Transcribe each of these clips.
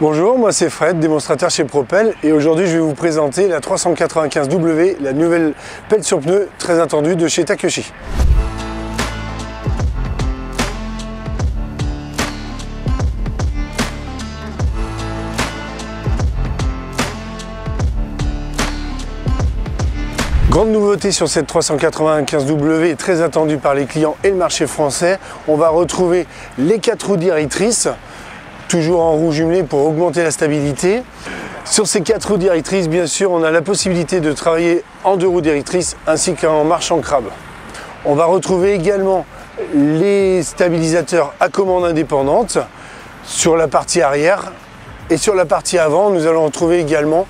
Bonjour, moi c'est Fred, démonstrateur chez Propel, et aujourd'hui je vais vous présenter la 395W, la nouvelle pelle sur pneus très attendue de chez Takeuchi. Grande nouveauté sur cette 395W, très attendue par les clients et le marché français, on va retrouver les 4 roues directrices, toujours en roue jumelée pour augmenter la stabilité. Sur ces 4 roues directrices, bien sûr, on a la possibilité de travailler en 2 roues directrices ainsi qu'en marche en crabe. On va retrouver également les stabilisateurs à commande indépendante sur la partie arrière, et sur la partie avant, nous allons retrouver également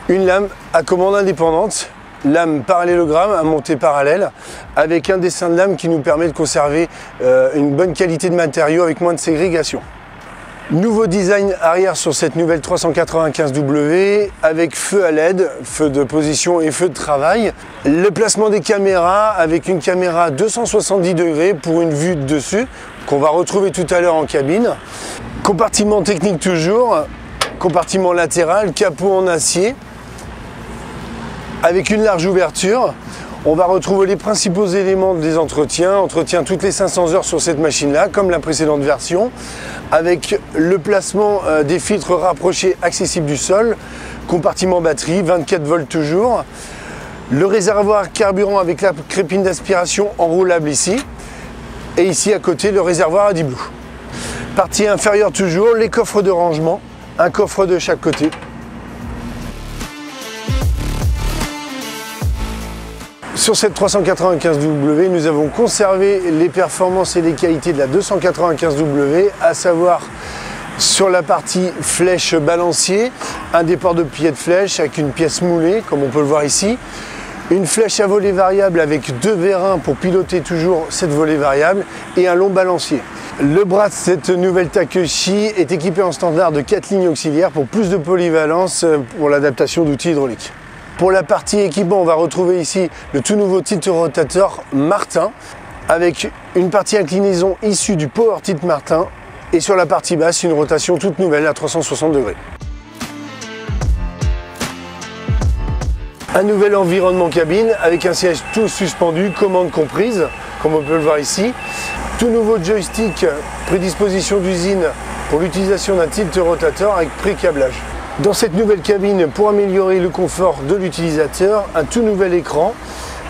une lame à commande indépendante, lame parallélogramme à montée parallèle, avec un dessin de lame qui nous permet de conserver une bonne qualité de matériaux avec moins de ségrégation. Nouveau design arrière sur cette nouvelle 395W avec feu à LED, feu de position et feu de travail. Le placement des caméras avec une caméra 270 degrés pour une vue de dessus qu'on va retrouver tout à l'heure en cabine. Compartiment technique toujours, compartiment latéral, capot en acier avec une large ouverture. On va retrouver les principaux éléments des entretiens, entretien toutes les 500 heures sur cette machine-là, comme la précédente version, avec le placement des filtres rapprochés accessibles du sol, compartiment batterie, 24 volts toujours, le réservoir carburant avec la crépine d'aspiration enroulable ici, et ici à côté le réservoir à 10 Blue. Partie inférieure toujours, les coffres de rangement, un coffre de chaque côté. Sur cette 395W, nous avons conservé les performances et les qualités de la 295W, à savoir sur la partie flèche balancier, un déport de pied de flèche avec une pièce moulée, comme on peut le voir ici, une flèche à volet variable avec 2 vérins pour piloter toujours cette volet variable et un long balancier. Le bras de cette nouvelle Takeuchi est équipé en standard de 4 lignes auxiliaires pour plus de polyvalence pour l'adaptation d'outils hydrauliques. Pour la partie équipement, on va retrouver ici le tout nouveau tilt rotateur Martin avec une partie inclinaison issue du Power Tilt Martin et sur la partie basse une rotation toute nouvelle à 360 degrés. Un nouvel environnement cabine avec un siège tout suspendu, commande comprise, comme on peut le voir ici. Tout nouveau joystick prédisposition d'usine pour l'utilisation d'un tilt rotateur avec pré-câblage. Dans cette nouvelle cabine, pour améliorer le confort de l'utilisateur, un tout nouvel écran,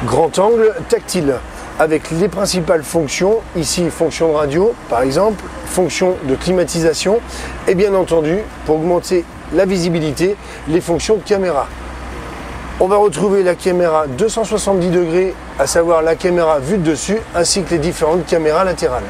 grand angle, tactile, avec les principales fonctions, ici fonction de radio par exemple, fonction de climatisation, et bien entendu, pour augmenter la visibilité, les fonctions de caméra. On va retrouver la caméra 270 degrés, à savoir la caméra vue de dessus, ainsi que les différentes caméras latérales.